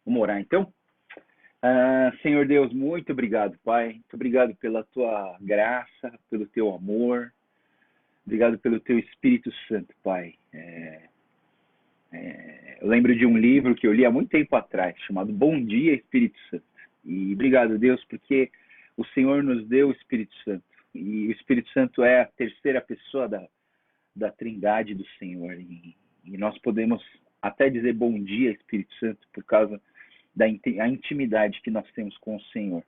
Vamos orar então? Senhor Deus, muito obrigado, Pai. Muito obrigado pela tua graça, pelo teu amor. Obrigado pelo teu Espírito Santo, Pai. Eu lembro de um livro que eu li há muito tempo atrás, chamado Bom Dia, Espírito Santo. E obrigado, Deus, porque o Senhor nos deu o Espírito Santo. E o Espírito Santo é a terceira pessoa da Trindade do Senhor. E nós podemos até dizer bom dia, Espírito Santo, por causa da intimidade que nós temos com o Senhor.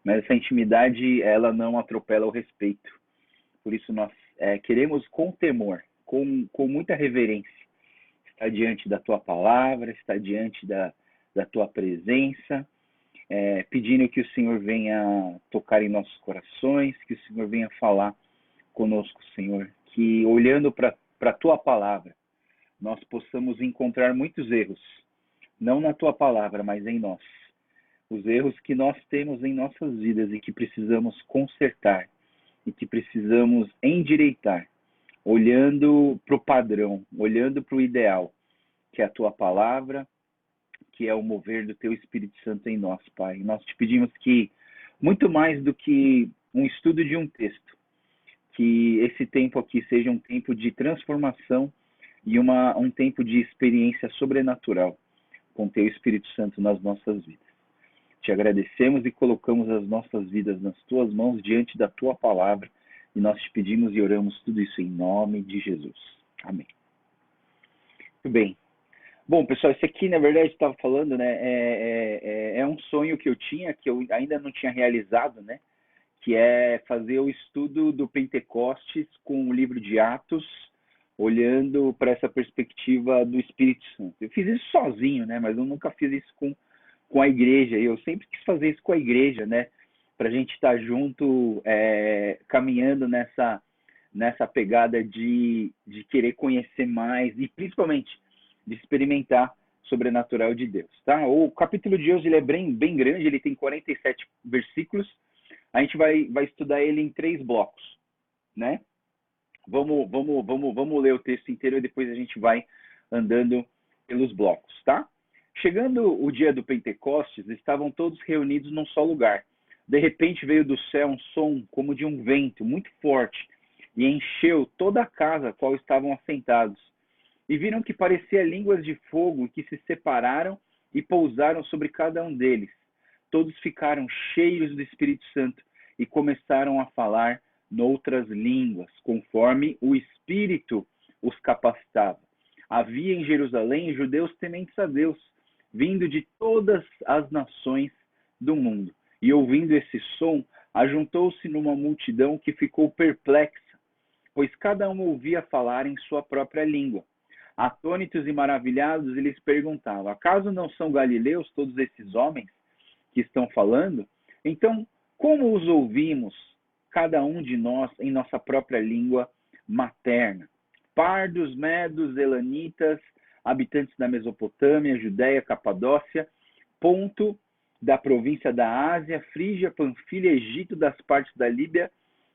Mas essa intimidade, ela não atropela o respeito. Por isso nós queremos com temor, com muita reverência, estar diante da tua palavra, estar diante da tua presença, pedindo que o Senhor venha tocar em nossos corações, que o Senhor venha falar conosco, Senhor. Que olhando para a tua palavra, nós possamos encontrar muitos erros, não na tua palavra, mas em nós. Os erros que nós temos em nossas vidas e que precisamos consertar e que precisamos endireitar, olhando para o padrão, olhando para o ideal, que é a tua palavra, que é o mover do teu Espírito Santo em nós, Pai. E nós te pedimos que, muito mais do que um estudo de um texto, que esse tempo aqui seja um tempo de transformação e um tempo de experiência sobrenatural com teu Espírito Santo nas nossas vidas. Te agradecemos e colocamos as nossas vidas nas tuas mãos diante da tua palavra e nós te pedimos e oramos tudo isso em nome de Jesus. Amém. Muito bem. Bom, pessoal, isso aqui, na verdade, estava falando, né, é um sonho que eu tinha, que eu ainda não tinha realizado, né, que é fazer o estudo do Pentecostes com o livro de Atos, olhando para essa perspectiva do Espírito Santo. Eu fiz isso sozinho, né, mas eu nunca fiz isso com a igreja. Eu sempre quis fazer isso com a igreja, né, para a gente estar junto, caminhando nessa pegada de querer conhecer mais e, principalmente, de experimentar o sobrenatural de Deus, tá? O capítulo de hoje ele é bem grande, ele tem 47 versículos. A gente vai estudar ele em 3 blocos, né? Vamos ler o texto inteiro e depois a gente vai andando pelos blocos, tá? Chegando o dia do Pentecostes, estavam todos reunidos num só lugar. De repente veio do céu um som como de um vento muito forte e encheu toda a casa a qual estavam assentados. E viram que parecia línguas de fogo que se separaram e pousaram sobre cada um deles. Todos ficaram cheios do Espírito Santo e começaram a falar noutras línguas, conforme o Espírito os capacitava. Havia em Jerusalém judeus tementes a Deus, vindo de todas as nações do mundo. E ouvindo esse som, ajuntou-se numa multidão que ficou perplexa, pois cada um ouvia falar em sua própria língua. Atônitos e maravilhados, eles perguntavam: acaso não são galileus todos esses homens que estão falando? Então, como os ouvimos, cada um de nós, em nossa própria língua materna? Pardos, medos, elanitas, habitantes da Mesopotâmia, Judéia, Capadócia, Ponto, da província da Ásia, Frígia, Panfilha, Egito, das partes da Líbia,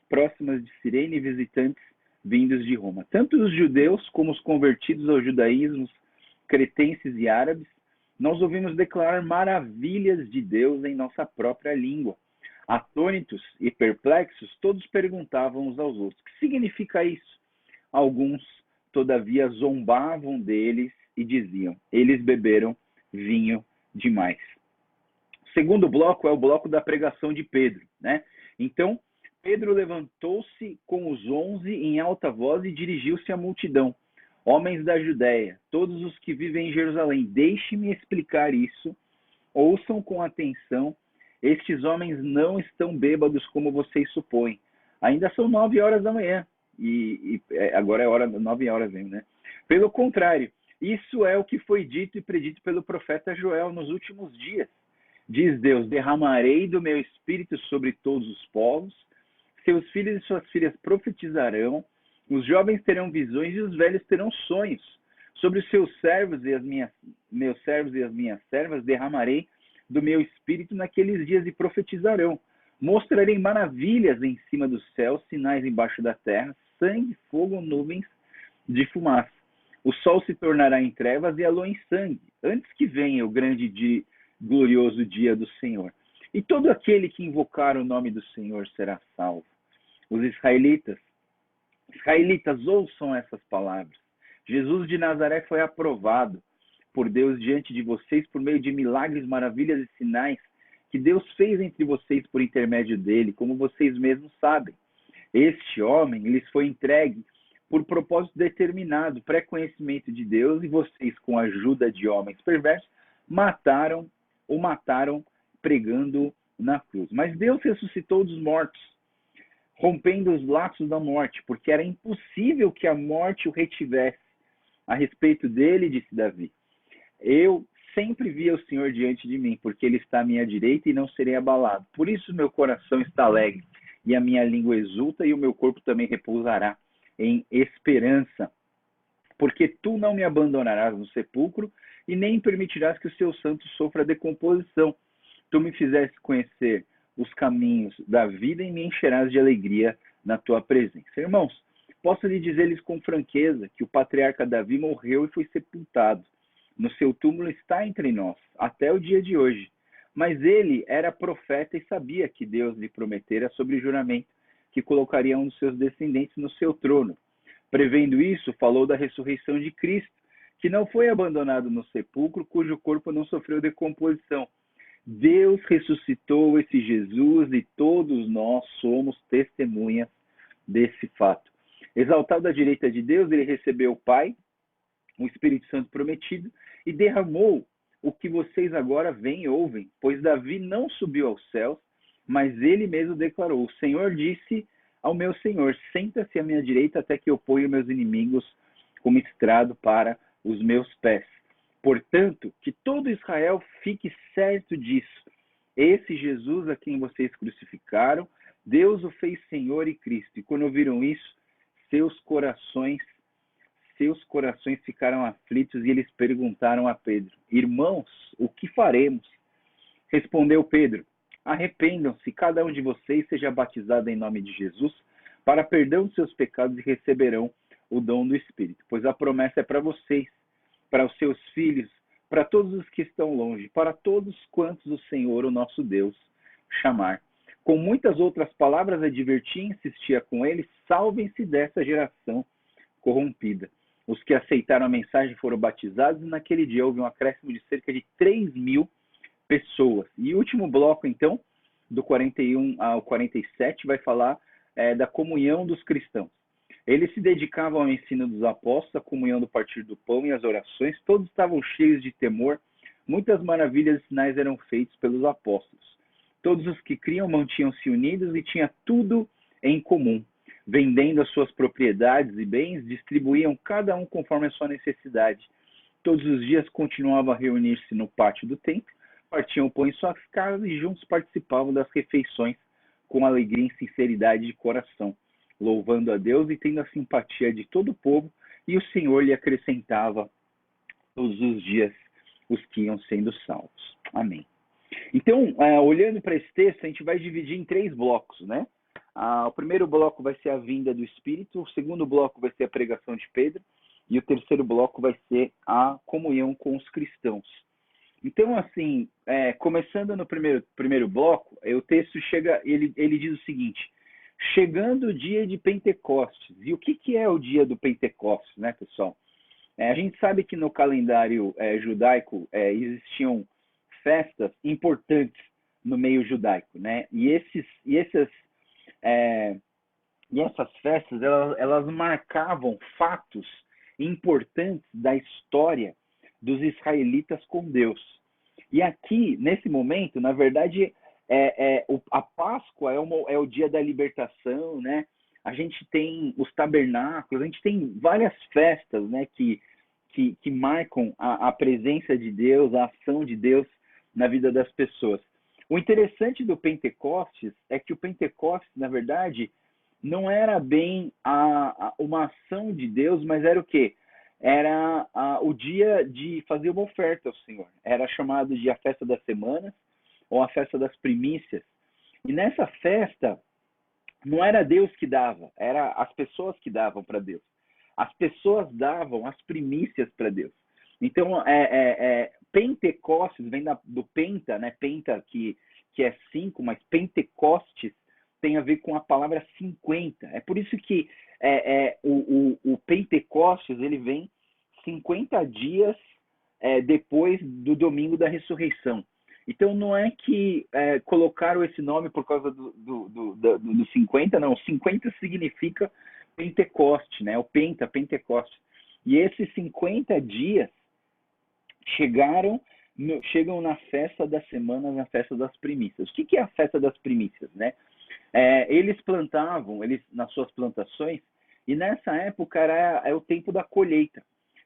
próximas de Cirene, e visitantes vindos de Roma. Tanto os judeus como os convertidos ao judaísmo, cretenses e árabes, nós ouvimos declarar maravilhas de Deus em nossa própria língua. Atônitos e perplexos, todos perguntavam uns aos outros: o que significa isso? Alguns, todavia, zombavam deles e diziam: eles beberam vinho demais. O segundo bloco é o bloco da pregação de Pedro, né? Então, Pedro levantou-se com os 11 em alta voz e dirigiu-se à multidão. Homens da Judéia, todos os que vivem em Jerusalém, deixem-me explicar isso. Ouçam com atenção. Estes homens não estão bêbados como vocês supõem. Ainda são 9 horas da manhã. Agora é hora 9 horas mesmo, né? Pelo contrário, isso é o que foi dito e predito pelo profeta Joel nos últimos dias. Diz Deus: derramarei do meu espírito sobre todos os povos. Seus filhos e suas filhas profetizarão, os jovens terão visões e os velhos terão sonhos. Sobre os seus servos e meus servos e as minhas servas derramarei do meu espírito naqueles dias e profetizarão. Mostrarei maravilhas em cima do céu, sinais embaixo da terra, sangue, fogo, nuvens de fumaça. O sol se tornará em trevas e a lua em sangue, antes que venha o grande e glorioso dia do Senhor. E todo aquele que invocar o nome do Senhor será salvo. Os israelitas, ouçam essas palavras. Jesus de Nazaré foi aprovado por Deus diante de vocês por meio de milagres, maravilhas e sinais que Deus fez entre vocês por intermédio dele, como vocês mesmos sabem. Este homem lhes foi entregue por propósito determinado, pré-conhecimento de Deus, e vocês, com a ajuda de homens perversos, mataram pregando na cruz. Mas Deus ressuscitou dos mortos, rompendo os laços da morte, porque era impossível que a morte o retivesse. A respeito dele, disse Davi, eu sempre via o Senhor diante de mim, porque ele está à minha direita e não serei abalado. Por isso meu coração está alegre, e a minha língua exulta, e o meu corpo também repousará em esperança. Porque tu não me abandonarás no sepulcro, e nem permitirás que o seu santo sofra decomposição. Tu me fizeste conhecer os caminhos da vida e me encherás de alegria na tua presença. Irmãos, posso lhe dizer-lhes com franqueza que o patriarca Davi morreu e foi sepultado. No seu túmulo está entre nós, até o dia de hoje. Mas ele era profeta e sabia que Deus lhe prometera sobre juramento que colocaria um dos seus descendentes no seu trono. Prevendo isso, falou da ressurreição de Cristo, que não foi abandonado no sepulcro, cujo corpo não sofreu decomposição. Deus ressuscitou esse Jesus e todos nós somos testemunhas desse fato. Exaltado à direita de Deus, ele recebeu o Pai, o Espírito Santo prometido, e derramou o que vocês agora veem e ouvem, pois Davi não subiu aos céus, mas ele mesmo declarou, o Senhor disse ao meu Senhor, senta-se à minha direita até que eu ponha meus inimigos como estrado para os meus pés. Portanto, que todo Israel fique certo disso. Esse Jesus a quem vocês crucificaram, Deus o fez Senhor e Cristo. E quando ouviram isso, seus corações ficaram aflitos e eles perguntaram a Pedro, irmãos, o que faremos? Respondeu Pedro, arrependam-se, cada um de vocês seja batizado em nome de Jesus, para perdão de seus pecados e receberão o dom do Espírito. Pois a promessa é para vocês, para os seus filhos, para todos os que estão longe, para todos quantos o Senhor, o nosso Deus, chamar. Com muitas outras palavras advertia e insistia com eles, salvem-se dessa geração corrompida. Os que aceitaram a mensagem foram batizados e naquele dia houve um acréscimo de cerca de 3.000 pessoas. E o último bloco, então, do 41 ao 47, vai falar da comunhão dos cristãos. Eles se dedicavam ao ensino dos apóstolos, à comunhão do partir do pão e às orações. Todos estavam cheios de temor. Muitas maravilhas e sinais eram feitos pelos apóstolos. Todos os que criam mantinham-se unidos e tinham tudo em comum. Vendendo as suas propriedades e bens, distribuíam cada um conforme a sua necessidade. Todos os dias continuavam a reunir-se no pátio do templo, partiam o pão em suas casas e juntos participavam das refeições com alegria e sinceridade de coração, louvando a Deus e tendo a simpatia de todo o povo, e o Senhor lhe acrescentava todos os dias os que iam sendo salvos. Amém. Então, olhando para esse texto, a gente vai dividir em 3 blocos, né? O primeiro bloco vai ser a vinda do Espírito, o segundo bloco vai ser a pregação de Pedro, e o terceiro bloco vai ser a comunhão com os cristãos. Então, assim, começando no primeiro bloco, o texto ele diz o seguinte, chegando o dia de Pentecostes. E o que é o dia do Pentecostes, né, pessoal? A gente sabe que no calendário judaico existiam festas importantes no meio judaico, né? E essas festas, elas marcavam fatos importantes da história dos israelitas com Deus. E aqui, nesse momento, na verdade, a Páscoa é o dia da libertação, né? A gente tem os tabernáculos, a gente tem várias festas, né, que marcam a presença de Deus, a ação de Deus na vida das pessoas. O interessante do Pentecostes é que o Pentecostes, na verdade, não era bem uma ação de Deus, mas era o quê? Era o dia de fazer uma oferta ao Senhor. Era chamado de a festa das semanas ou a festa das primícias. E nessa festa, não era Deus que dava, era as pessoas que davam para Deus. as pessoas davam as primícias para Deus. Então, Pentecostes vem do Penta, né? Penta, que é 5, mas Pentecostes tem a ver com a palavra 50. É por isso que o Pentecostes ele vem 50 dias depois do domingo da ressurreição. Então, não é que colocaram esse nome por causa do 50, não. 50 significa Pentecoste, né? O Pentecoste. E esses 50 dias chegam na festa da semana, na festa das primícias. O que é a festa das primícias, né? Eles plantavam, nas suas plantações, e nessa época é o tempo da colheita.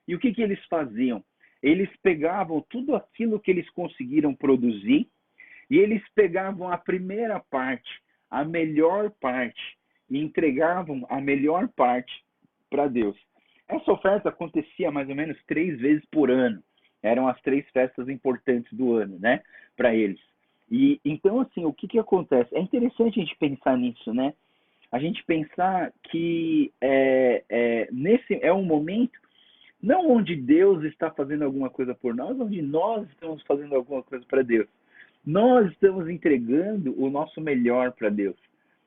E o que eles faziam? Eles pegavam tudo aquilo que eles conseguiram produzir e eles pegavam a primeira parte, a melhor parte, e entregavam a melhor parte para Deus. Essa oferta acontecia mais ou menos 3 vezes por ano. Eram as 3 festas importantes do ano, né, para eles. E então, assim, o que acontece? É interessante a gente pensar nisso, né? A gente pensar que nesse é um momento não onde Deus está fazendo alguma coisa por nós, onde nós estamos fazendo alguma coisa para Deus. Nós estamos entregando o nosso melhor para Deus,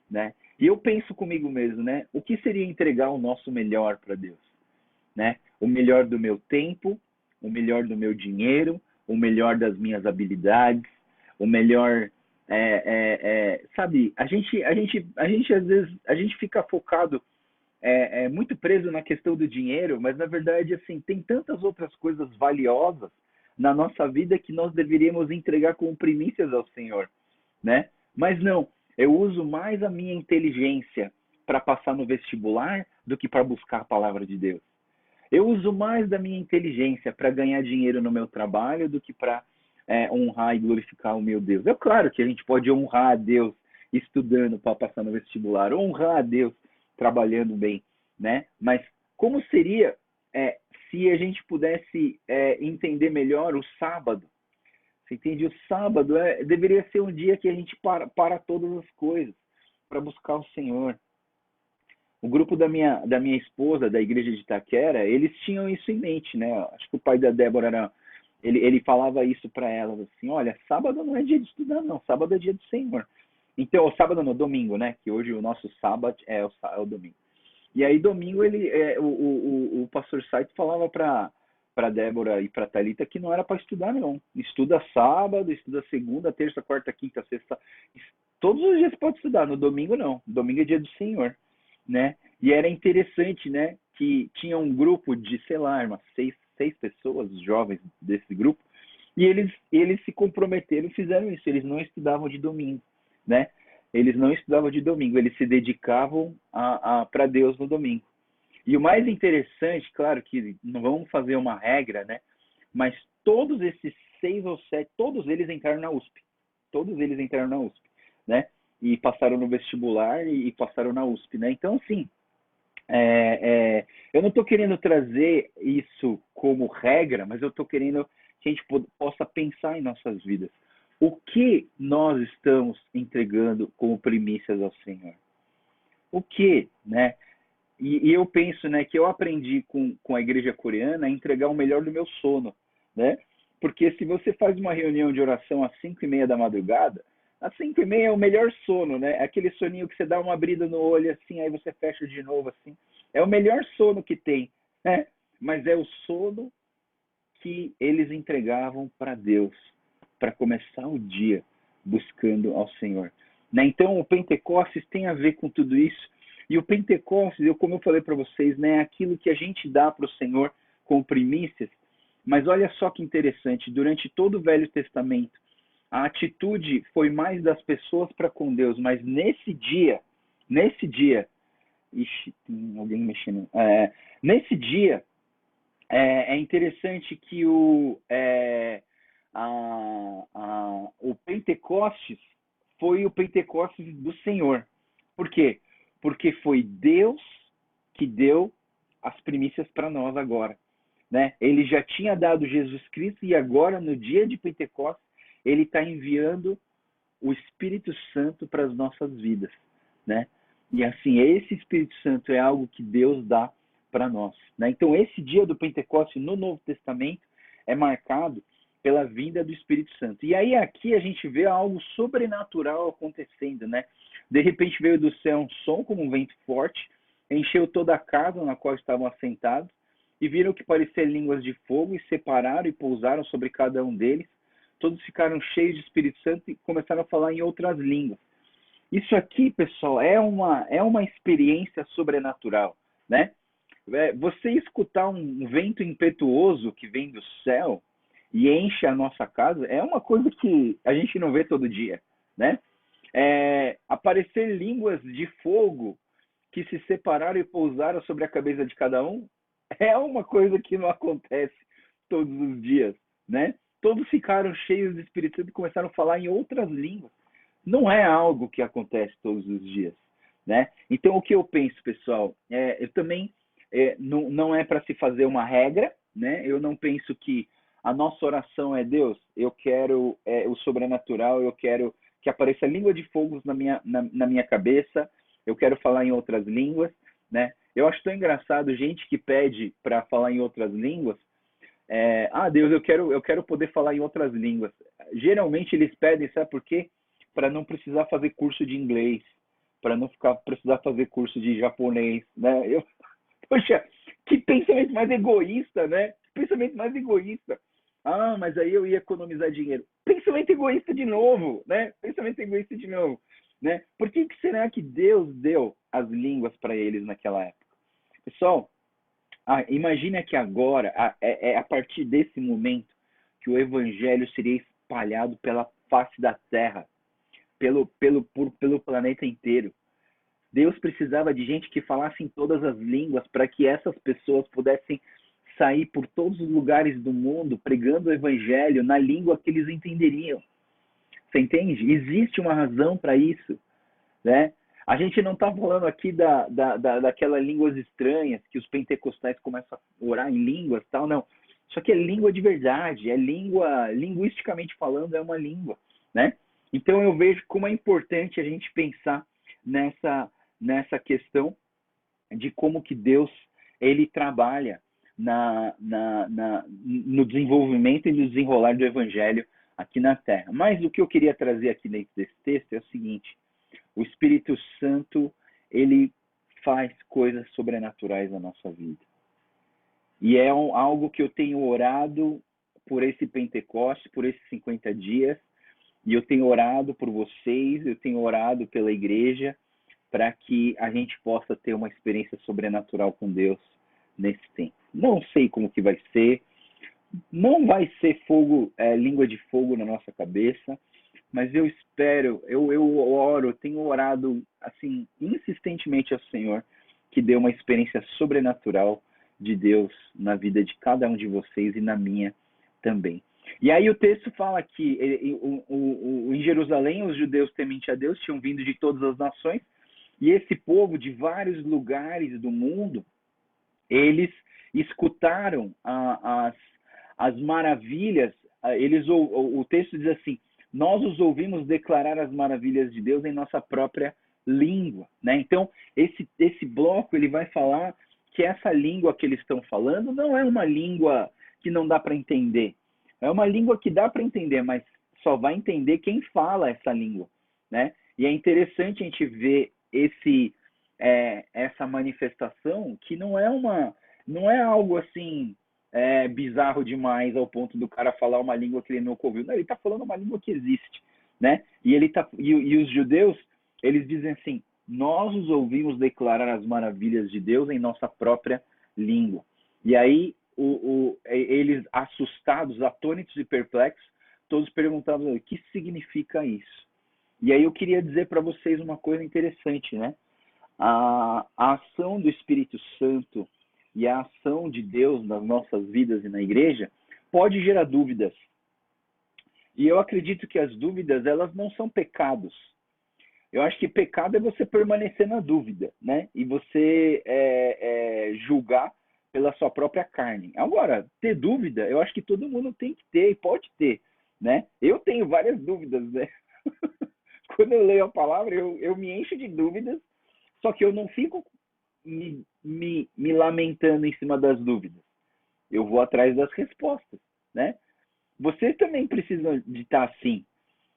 né? E eu penso comigo mesmo, né? O que seria entregar o nosso melhor para Deus, né? O melhor do meu tempo, o melhor do meu dinheiro, o melhor das minhas habilidades, o melhor, sabe? A gente às vezes a gente fica focado muito preso na questão do dinheiro, mas na verdade assim tem tantas outras coisas valiosas na nossa vida que nós deveríamos entregar como primícias ao Senhor, né? Mas não, eu uso mais a minha inteligência para passar no vestibular do que para buscar a palavra de Deus. Eu uso mais da minha inteligência para ganhar dinheiro no meu trabalho do que para honrar e glorificar o meu Deus. É claro que a gente pode honrar a Deus estudando para passar no vestibular, honrar a Deus trabalhando bem, né? Mas como seria se a gente pudesse entender melhor o sábado? Você entende? O sábado deveria ser um dia que a gente para todas as coisas para buscar o Senhor. O grupo da minha esposa, da igreja de Itaquera, eles tinham isso em mente, né? Acho que o pai da Débora ele falava isso para elas, assim, olha, sábado não é dia de estudar, não, sábado é dia do Senhor. Então, o sábado no domingo, né? Que hoje o nosso sábado é o domingo. E aí, domingo, o pastor Saito falava para Débora e para Thalita que não era para estudar, não. Estuda sábado, estuda segunda, terça, quarta, quinta, sexta. Todos os dias pode estudar, no domingo não. Domingo é dia do Senhor, né? E era interessante, né? Que tinha um grupo de, sei lá, umas seis pessoas, jovens desse grupo, e eles se comprometeram e fizeram isso. Eles não estudavam de domingo, né? Eles não estudavam de domingo, eles se dedicavam para Deus no domingo. E o mais interessante, claro que não vamos fazer uma regra, né? Mas todos esses 6 ou 7, todos eles entraram na USP. Todos eles entraram na USP, né? E passaram no vestibular e passaram na USP, né? Então, assim, eu não estou querendo trazer isso como regra, mas eu estou querendo que a gente possa pensar em nossas vidas. O que nós estamos entregando como primícias ao Senhor? O que, né? E eu penso, né, que eu aprendi com a igreja coreana a entregar o melhor do meu sono, né? Porque se você faz uma reunião de oração às 5:30 da madrugada, às 5:30 é o melhor sono, né? Aquele soninho que você dá uma abrida no olho assim, aí você fecha de novo assim. É o melhor sono que tem, né? Mas é o sono que eles entregavam para Deus, para começar o dia buscando ao Senhor, né? Então o Pentecostes tem a ver com tudo isso. E o Pentecostes, como eu falei para vocês, né, é aquilo que a gente dá para o Senhor com primícias. Mas olha só que interessante, durante todo o Velho Testamento, a atitude foi mais das pessoas para com Deus, mas nesse dia, ixi, tem alguém mexendo, nesse dia, é interessante que o Pentecostes foi o Pentecostes do Senhor. Por quê? Porque foi Deus que deu as primícias para nós agora, né? Ele já tinha dado Jesus Cristo e agora, no dia de Pentecostes, ele está enviando o Espírito Santo para as nossas vidas, né? E assim, esse Espírito Santo é algo que Deus dá para nós, né? Então, esse dia do Pentecoste no Novo Testamento é marcado pela vinda do Espírito Santo. E aí aqui a gente vê algo sobrenatural acontecendo, né? De repente veio do céu um som como um vento forte, encheu toda a casa na qual estavam assentados, e viram que pareciam línguas de fogo, e separaram e pousaram sobre cada um deles. Todos ficaram cheios de Espírito Santo e começaram a falar em outras línguas. Isso aqui, pessoal, é uma experiência sobrenatural, né? Você escutar um vento impetuoso que vem do céu e enche a nossa casa é uma coisa que a gente não vê todo dia, né? Aparecer línguas de fogo que se separaram e pousaram sobre a cabeça de cada um é uma coisa que não acontece todos os dias, né? Todos ficaram cheios de Espírito Santo e começaram a falar em outras línguas. Não é algo que acontece todos os dias, né? Então, o que eu penso, pessoal, eu também não é para se fazer uma regra, né? Eu não penso que a nossa oração é Deus, eu quero o sobrenatural, eu quero que apareça língua de fogo na minha cabeça, eu quero falar em outras línguas, né? Eu acho tão engraçado gente que pede para falar em outras línguas. Deus, eu quero poder falar em outras línguas. Geralmente eles pedem, sabe por quê? Para não precisar fazer curso de inglês, para não precisar fazer curso de japonês, né? Poxa, que pensamento mais egoísta, né? Que pensamento mais egoísta. Mas aí eu ia economizar dinheiro. Pensamento egoísta de novo, né? Pensamento egoísta de novo, né? Por que será que Deus deu as línguas para eles naquela época? Pessoal, imagina que agora, a partir desse momento, que o evangelho seria espalhado pela face da terra, pelo planeta inteiro. Deus precisava de gente que falasse em todas as línguas para que essas pessoas pudessem sair por todos os lugares do mundo pregando o evangelho na língua que eles entenderiam. Você entende? Existe uma razão para isso, né? A gente não está falando aqui daquelas línguas estranhas que os pentecostais começam a orar em línguas, tal, não. Isso aqui é língua de verdade, é língua, linguisticamente falando, é uma língua, né? Então eu vejo como é importante a gente pensar nessa questão de como que Deus ele trabalha no desenvolvimento e no desenrolar do evangelho aqui na Terra. Mas o que eu queria trazer aqui dentro desse texto é o seguinte: o Espírito Santo, ele faz coisas sobrenaturais na nossa vida. E é algo que eu tenho orado por esse Pentecoste, por esses 50 dias, e eu tenho orado por vocês, eu tenho orado pela igreja, para que a gente possa ter uma experiência sobrenatural com Deus nesse tempo. Não sei como que vai ser, não vai ser fogo, língua de fogo na nossa cabeça, mas eu espero, eu oro, eu tenho orado assim insistentemente ao Senhor que dê uma experiência sobrenatural de Deus na vida de cada um de vocês e na minha também. E aí o texto fala que em Jerusalém os judeus temente a Deus tinham vindo de todas as nações, e esse povo de vários lugares do mundo, eles escutaram as maravilhas. O texto diz assim: nós os ouvimos declarar as maravilhas de Deus em nossa própria língua, né? Então esse bloco ele vai falar que essa língua que eles estão falando não é uma língua que não dá para entender, é uma língua que dá para entender, mas só vai entender quem fala essa língua, né? E é interessante a gente ver essa manifestação, que não é algo assim bizarro demais ao ponto do cara falar uma língua que ele nunca ouviu. Não, ele está falando uma língua que existe, né? E os judeus, eles dizem assim: nós os ouvimos declarar as maravilhas de Deus em nossa própria língua. E aí eles, assustados, atônitos e perplexos, todos perguntavam: o que significa isso? E aí eu queria dizer para vocês uma coisa interessante, né? A ação do Espírito Santo e a ação de Deus nas nossas vidas e na igreja pode gerar dúvidas. E eu acredito que as dúvidas, elas não são pecados. Eu acho que pecado é você permanecer na dúvida, né? E você julgar pela sua própria carne. Agora, ter dúvida, eu acho que todo mundo tem que ter e pode ter, né? Eu tenho várias dúvidas, né? Quando eu leio a palavra, eu me encho de dúvidas, só que eu não fico me lamentando em cima das dúvidas. Eu vou atrás das respostas, né? Vocês também precisam de estar assim.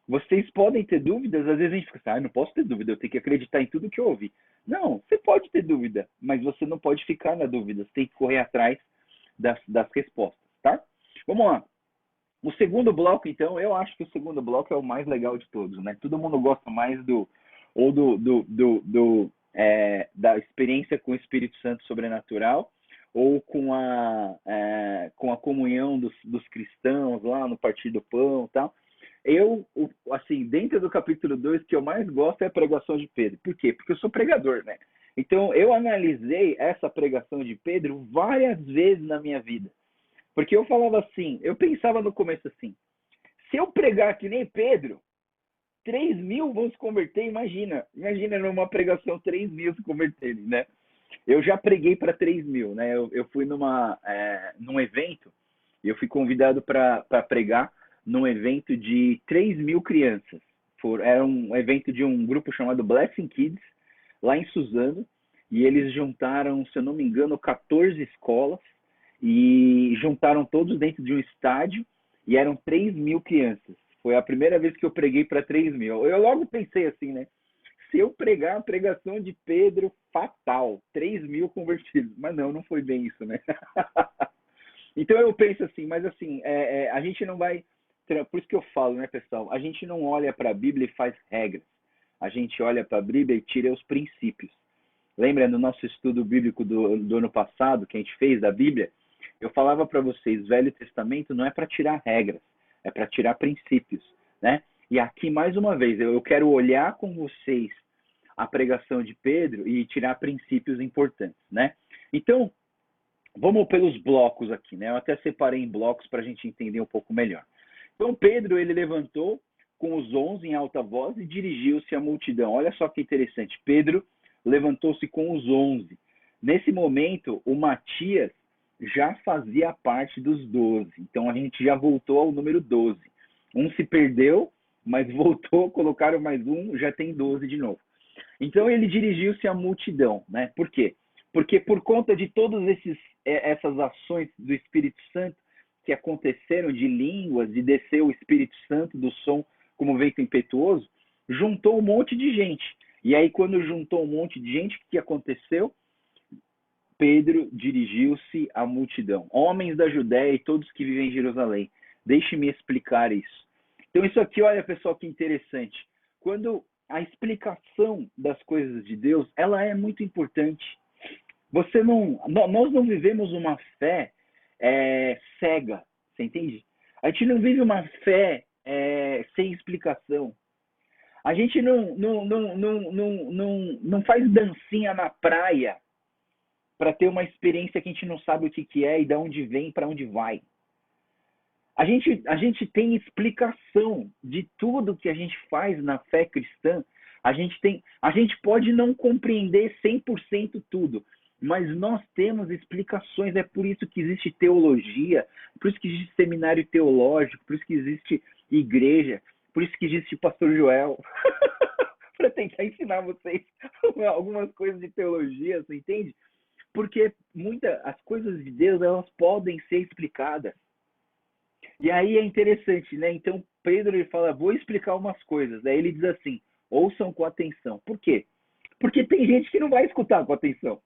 Vocês podem ter dúvidas, às vezes a gente fica assim, não posso ter dúvida, eu tenho que acreditar em tudo que eu ouvi. Não, você pode ter dúvida, mas você não pode ficar na dúvida, você tem que correr atrás das respostas, tá? Vamos lá. O segundo bloco, então, eu acho que o segundo bloco é o mais legal de todos, né? Todo mundo gosta mais da experiência com o Espírito Santo sobrenatural ou com a comunhão dos cristãos lá no Partir do Pão e tal. Assim, dentro do capítulo 2, o que eu mais gosto é a pregação de Pedro. Por quê? Porque eu sou pregador, né? Então, eu analisei essa pregação de Pedro várias vezes na minha vida. Porque eu falava assim, eu pensava no começo assim, se eu pregar que nem Pedro, 3.000 vão se converter, imagina numa pregação 3.000 se converterem, né? Eu já preguei para 3.000, né? Eu fui num evento, eu fui convidado para pregar num evento de 3.000 crianças. Era um evento de um grupo chamado Blessing Kids, lá em Suzano, e eles juntaram, se eu não me engano, 14 escolas, e juntaram todos dentro de um estádio, e eram 3.000 crianças. Foi a primeira vez que eu preguei para 3.000. Eu logo pensei assim, né? Se eu pregar a pregação de Pedro, fatal, 3.000 convertidos. Mas não foi bem isso, né? Então eu penso assim, mas assim, a gente não vai... Por isso que eu falo, né, pessoal? A gente não olha para a Bíblia e faz regras. A gente olha para a Bíblia e tira os princípios. Lembra no nosso estudo bíblico do ano passado, que a gente fez da Bíblia? Eu falava para vocês, Velho Testamento não é para tirar regras, é para tirar princípios, né? E aqui, mais uma vez, eu quero olhar com vocês a pregação de Pedro e tirar princípios importantes, né? Então, vamos pelos blocos aqui, né? Eu até separei em blocos para a gente entender um pouco melhor. Então, Pedro, ele levantou com os 11 em alta voz e dirigiu-se à multidão. Olha só que interessante. Pedro levantou-se com os 11. Nesse momento, o Matias já fazia parte dos 12. Então, a gente já voltou ao número 12. Um se perdeu, mas voltou, colocaram mais um, já tem 12 de novo. Então, ele dirigiu-se à multidão, né? Por quê? Porque por conta de todas essas ações do Espírito Santo que aconteceram, de línguas, de descer o Espírito Santo do som como vento impetuoso, juntou um monte de gente. E aí, quando juntou um monte de gente, o que aconteceu? Pedro dirigiu-se à multidão. Homens da Judéia e todos que vivem em Jerusalém, deixe-me explicar isso. Então, isso aqui, olha, pessoal, que interessante. Quando a explicação das coisas de Deus, ela é muito importante. Nós não vivemos uma fé cega, você entende? A gente não vive uma fé sem explicação. A gente não faz dancinha na praia para ter uma experiência que a gente não sabe o que é e de onde vem e para onde vai. A gente tem explicação de tudo que a gente faz na fé cristã. A gente pode não compreender 100% tudo, mas nós temos explicações. É por isso que existe teologia, por isso que existe seminário teológico, por isso que existe igreja, por isso que existe pastor Joel, para tentar ensinar vocês algumas coisas de teologia, você entende? Porque as coisas de Deus, elas podem ser explicadas. E aí é interessante, né? Então, Pedro ele fala, vou explicar umas coisas. Daí ele diz assim, ouçam com atenção. Por quê? Porque tem gente que não vai escutar com atenção.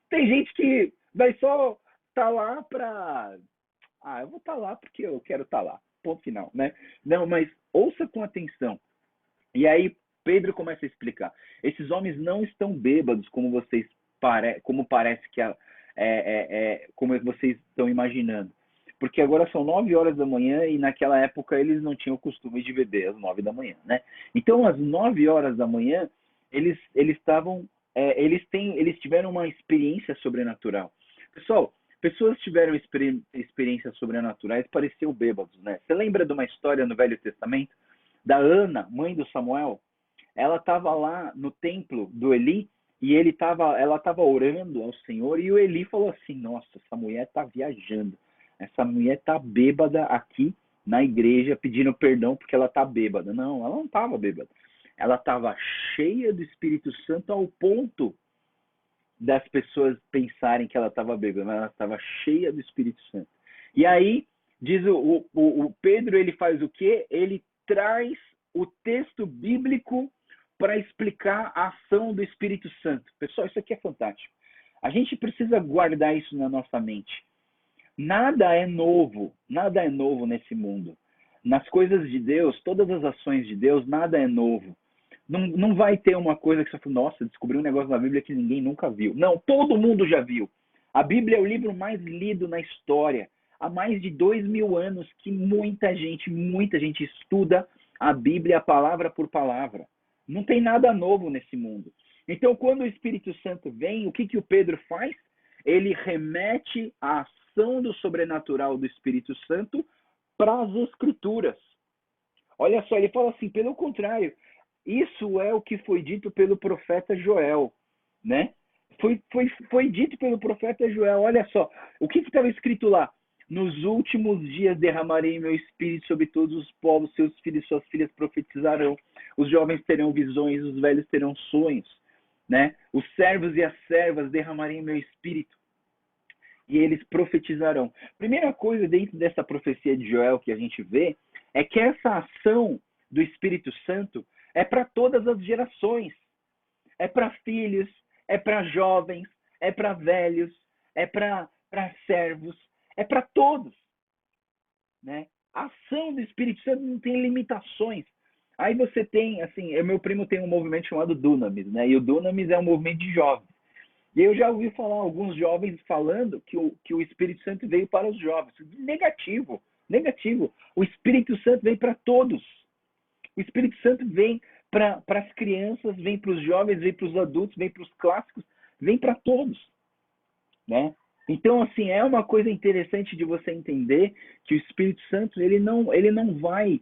Tem gente que vai só estar lá para... eu vou estar lá porque eu quero estar lá. Ponto final, né? Não, mas ouça com atenção. E aí Pedro começa a explicar. Esses homens não estão bêbados como como parece que como vocês estão imaginando. Porque agora são 9 horas da manhã e naquela época eles não tinham o costume de beber às 9 da manhã, né? Então, às 9 horas da manhã, eles tiveram uma experiência sobrenatural. Pessoal, pessoas tiveram experiências sobrenaturais, pareciam bêbados, né? Você lembra de uma história no Velho Testamento da Ana, mãe do Samuel? Ela estava lá no templo do Eli e ela estava orando ao Senhor e o Eli falou assim, nossa, essa mulher está viajando. Essa mulher tá bêbada aqui na igreja pedindo perdão porque ela tá bêbada. Não, ela não estava bêbada. Ela estava cheia do Espírito Santo ao ponto das pessoas pensarem que ela estava bêbada, mas ela estava cheia do Espírito Santo. E aí, diz o Pedro, ele faz o quê? Ele traz o texto bíblico para explicar a ação do Espírito Santo. Pessoal, isso aqui é fantástico. A gente precisa guardar isso na nossa mente. Nada é novo nesse mundo. Nas coisas de Deus, todas as ações de Deus, nada é novo. Não vai ter uma coisa que você fala, nossa, descobri um negócio na Bíblia que ninguém nunca viu. Não, todo mundo já viu. A Bíblia é o livro mais lido na história. Há mais de 2000 anos que muita gente estuda a Bíblia palavra por palavra. Não tem nada novo nesse mundo. Então, quando o Espírito Santo vem, o que o Pedro faz? Ele remete a ação do sobrenatural do Espírito Santo para as Escrituras. Olha só, ele fala assim, pelo contrário, isso é o que foi dito pelo profeta Joel, né? Foi dito pelo profeta Joel, olha só, o que estava escrito lá? Nos últimos dias derramarei meu espírito sobre todos os povos, seus filhos e suas filhas profetizarão, os jovens terão visões, os velhos terão sonhos, né? Os servos e as servas derramarei meu espírito e eles profetizarão. Primeira coisa dentro dessa profecia de Joel que a gente vê é que essa ação do Espírito Santo é para todas as gerações. É para filhos, é para jovens, é para velhos, é para servos, é para todos, né? A ação do Espírito Santo não tem limitações. Aí você tem, assim, meu primo tem um movimento chamado Dunamis, né? E o Dunamis é um movimento de jovens. E eu já ouvi falar alguns jovens falando que o Espírito Santo veio para os jovens. Negativo, negativo. O Espírito Santo veio para todos. O Espírito Santo vem para as crianças, vem para os jovens, vem para os adultos, vem para os clássicos, vem para todos, né? Então, assim, é uma coisa interessante de você entender que o Espírito Santo ele não vai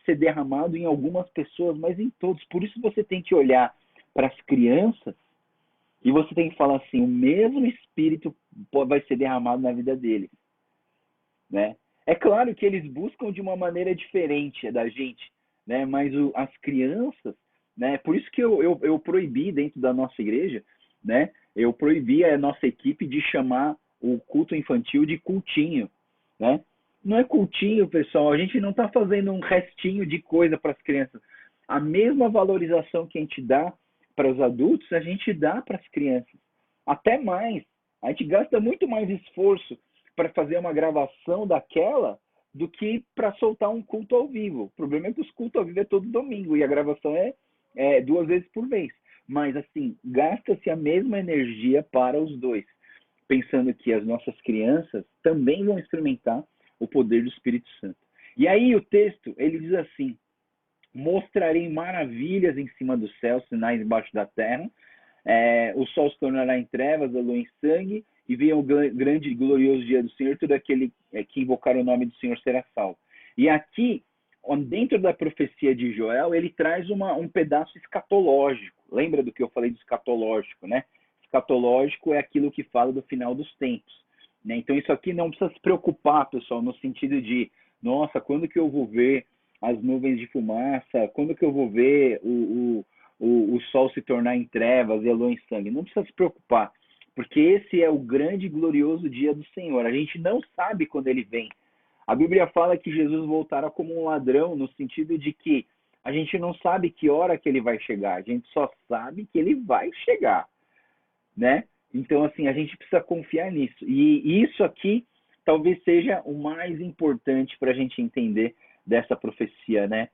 ser derramado em algumas pessoas, mas em todos. Por isso você tem que olhar para as crianças e você tem que falar assim, o mesmo Espírito vai ser derramado na vida deles, né? É claro que eles buscam de uma maneira diferente da gente, né? Mas as crianças, né? Por isso que eu proibi dentro da nossa igreja, né? Eu proibi a nossa equipe de chamar o culto infantil de cultinho, né? Não é cultinho, pessoal. A gente não está fazendo um restinho de coisa para as crianças. A mesma valorização que a gente dá para os adultos, a gente dá para as crianças. Até mais. A gente gasta muito mais esforço para fazer uma gravação daquela do que para soltar um culto ao vivo. O problema é que os cultos ao vivo é todo domingo e a gravação é 2 vezes por mês. Mas, assim, gasta-se a mesma energia para os dois, pensando que as nossas crianças também vão experimentar o poder do Espírito Santo. E aí o texto, ele diz assim, mostrarei maravilhas em cima do céu, sinais embaixo da terra, o sol se tornará em trevas, a lua em sangue, e venha o grande e glorioso dia do Senhor, todo aquele que invocar o nome do Senhor será salvo. E aqui, dentro da profecia de Joel, ele traz um pedaço escatológico. Lembra do que eu falei do escatológico, né? Escatológico é aquilo que fala do final dos tempos, né? Então isso aqui não precisa se preocupar, pessoal, no sentido de, nossa, quando que eu vou ver as nuvens de fumaça, quando que eu vou ver o sol se tornar em trevas e a lua em sangue? Não precisa se preocupar, porque esse é o grande e glorioso dia do Senhor. A gente não sabe quando ele vem. A Bíblia fala que Jesus voltará como um ladrão, no sentido de que a gente não sabe que hora que ele vai chegar, a gente só sabe que ele vai chegar, né? Então, assim, a gente precisa confiar nisso. E isso aqui talvez seja o mais importante para a gente entender dessa profecia, né?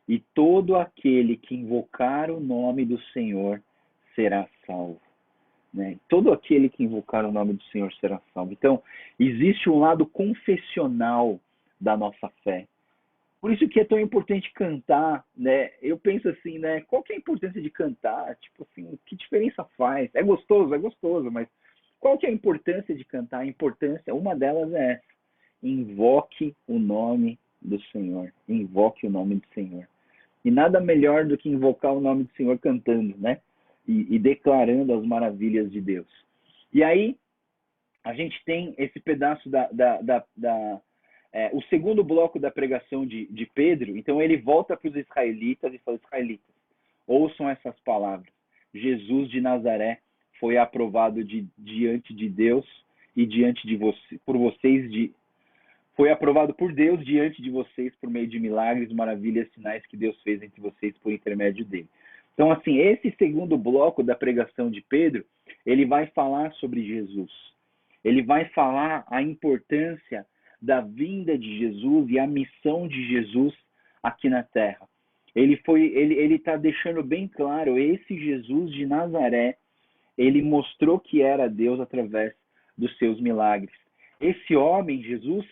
E todo aquele que invocar o nome do Senhor será salvo, né? Todo aquele que invocar o nome do Senhor será salvo. Então, existe um lado confessional da nossa fé. Por isso que é tão importante cantar, né? Eu penso assim, né? Qual que é a importância de cantar? Tipo assim, que diferença faz? É gostoso, mas qual que é a importância de cantar? A importância, uma delas é essa. Invoque o nome do Senhor. Invoque o nome do Senhor. E nada melhor do que invocar o nome do Senhor cantando, né? E declarando as maravilhas de Deus. E aí, a gente tem esse pedaço o segundo bloco da pregação de Pedro. Então ele volta para os israelitas e fala, israelitas, ouçam essas palavras. Jesus de Nazaré foi aprovado diante de Deus e diante de você, por vocês, foi aprovado por Deus diante de vocês por meio de milagres, maravilhas, sinais que Deus fez entre vocês por intermédio dele. Então, assim, esse segundo bloco da pregação de Pedro, ele vai falar sobre Jesus. Ele vai falar a importância da vinda de Jesus e a missão de Jesus aqui na Terra. Ele está deixando bem claro, esse Jesus de Nazaré, ele mostrou que era Deus através dos seus milagres. Esse homem, Jesus,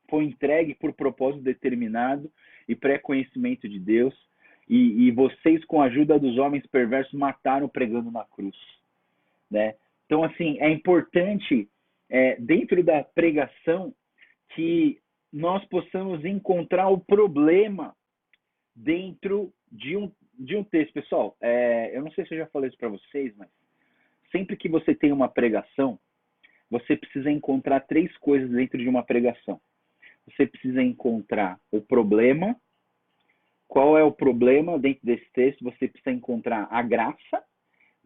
foi entregue por propósito determinado e pré-conhecimento de Deus, e vocês, com a ajuda dos homens perversos, mataram pregando na cruz, né? Então, assim, é importante, dentro da pregação, que nós possamos encontrar o problema dentro de um texto. Pessoal, eu não sei se eu já falei isso para vocês, mas sempre que você tem uma pregação, você precisa encontrar 3 coisas dentro de uma pregação. Você precisa encontrar o problema. Qual é o problema dentro desse texto? Você precisa encontrar a graça,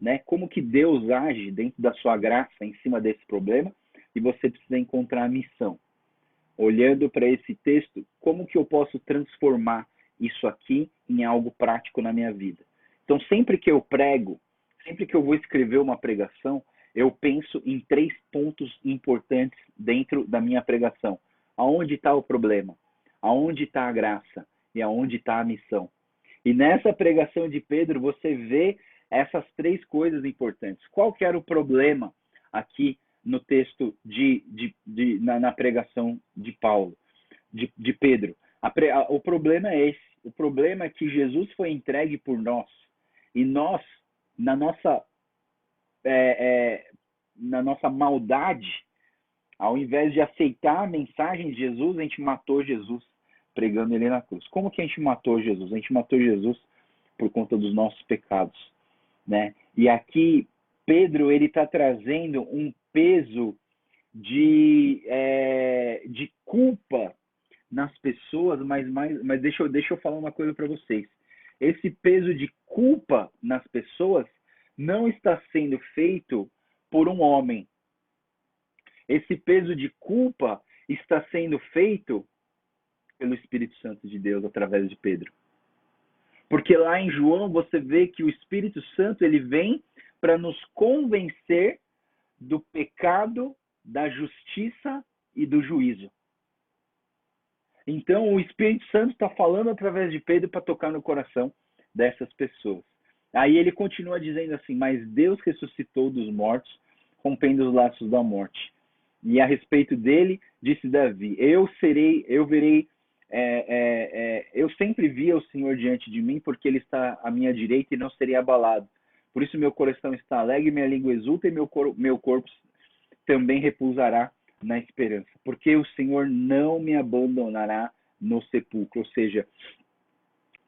né? Como que Deus age dentro da sua graça em cima desse problema. E você precisa encontrar a missão. Olhando para esse texto, como que eu posso transformar isso aqui em algo prático na minha vida? Então, sempre que eu prego, sempre que eu vou escrever uma pregação, eu penso em 3 pontos importantes dentro da minha pregação. Aonde está o problema? Aonde está a graça? E aonde está a missão? E nessa pregação de Pedro, você vê essas 3 coisas importantes. Qual que era o problema aqui no texto na pregação de Paulo, de Pedro? O problema é esse. O problema é que Jesus foi entregue por nós. E nós, na nossa maldade, ao invés de aceitar a mensagem de Jesus, a gente matou Jesus pregando ele na cruz. Como que a gente matou Jesus? A gente matou Jesus por conta dos nossos pecados, né? E aqui Pedro, ele está trazendo um peso de culpa nas pessoas, mas deixa eu falar uma coisa para vocês. Esse peso de culpa nas pessoas não está sendo feito por um homem. Esse peso de culpa está sendo feito pelo Espírito Santo de Deus através de Pedro. Porque lá em João você vê que o Espírito Santo ele vem para nos convencer do pecado, da justiça e do juízo. Então o Espírito Santo está falando através de Pedro para tocar no coração dessas pessoas. Aí ele continua dizendo assim, mas Deus ressuscitou dos mortos, rompendo os laços da morte. E a respeito dele, disse Davi, eu sempre via o Senhor diante de mim, porque ele está à minha direita e não serei abalado. Por isso meu coração está alegre, minha língua exulta e meu corpo também repousará na esperança. Porque o Senhor não me abandonará no sepulcro. Ou seja,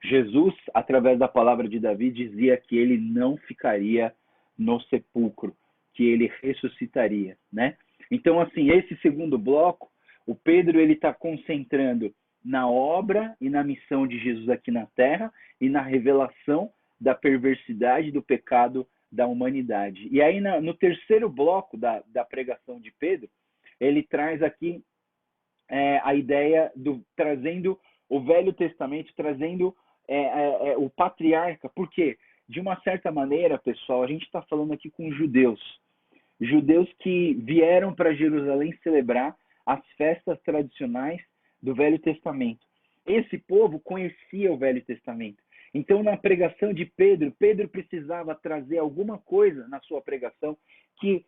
Jesus, através da palavra de Davi, dizia que ele não ficaria no sepulcro, que ele ressuscitaria, né? Então, assim, esse segundo bloco, o Pedro ele está concentrando na obra e na missão de Jesus aqui na Terra e na revelação da perversidade do pecado da humanidade. E aí, no terceiro bloco da pregação de Pedro, ele traz aqui a ideia trazendo o Velho Testamento, trazendo o patriarca. Por quê? De uma certa maneira, pessoal, a gente está falando aqui com judeus que vieram para Jerusalém celebrar as festas tradicionais do Velho Testamento. Esse povo conhecia o Velho Testamento. Então, na pregação de Pedro precisava trazer alguma coisa na sua pregação que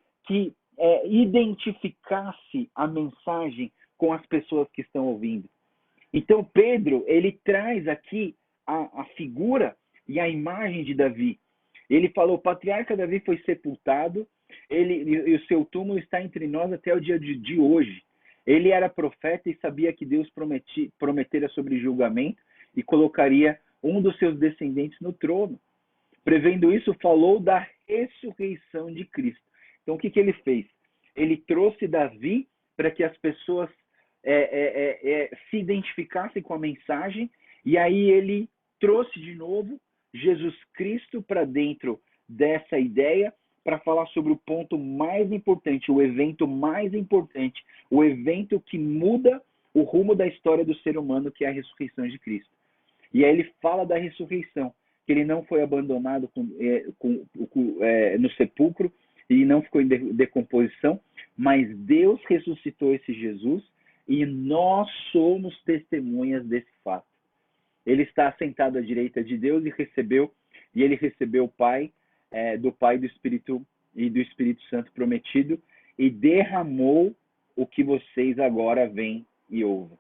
identificasse a mensagem com as pessoas que estão ouvindo. Então, Pedro, ele traz aqui a figura e a imagem de Davi. Ele falou, o patriarca Davi foi sepultado, e o seu túmulo está entre nós até o dia de hoje. Ele era profeta e sabia que Deus prometera sobre julgamento e colocaria um dos seus descendentes no trono. Prevendo isso, falou da ressurreição de Cristo. Então, o que ele fez? Ele trouxe Davi para que as pessoas se identificassem com a mensagem, e aí ele trouxe de novo Jesus Cristo para dentro dessa ideia, para falar sobre o ponto mais importante, o evento mais importante, o evento que muda o rumo da história do ser humano, que é a ressurreição de Cristo. E aí ele fala da ressurreição, que ele não foi abandonado no sepulcro e não ficou em decomposição, mas Deus ressuscitou esse Jesus e nós somos testemunhas desse fato. Ele está sentado à direita de Deus e ele recebeu o Pai, do Pai do Espírito e do Espírito Santo prometido e derramou o que vocês agora veem e ouvem.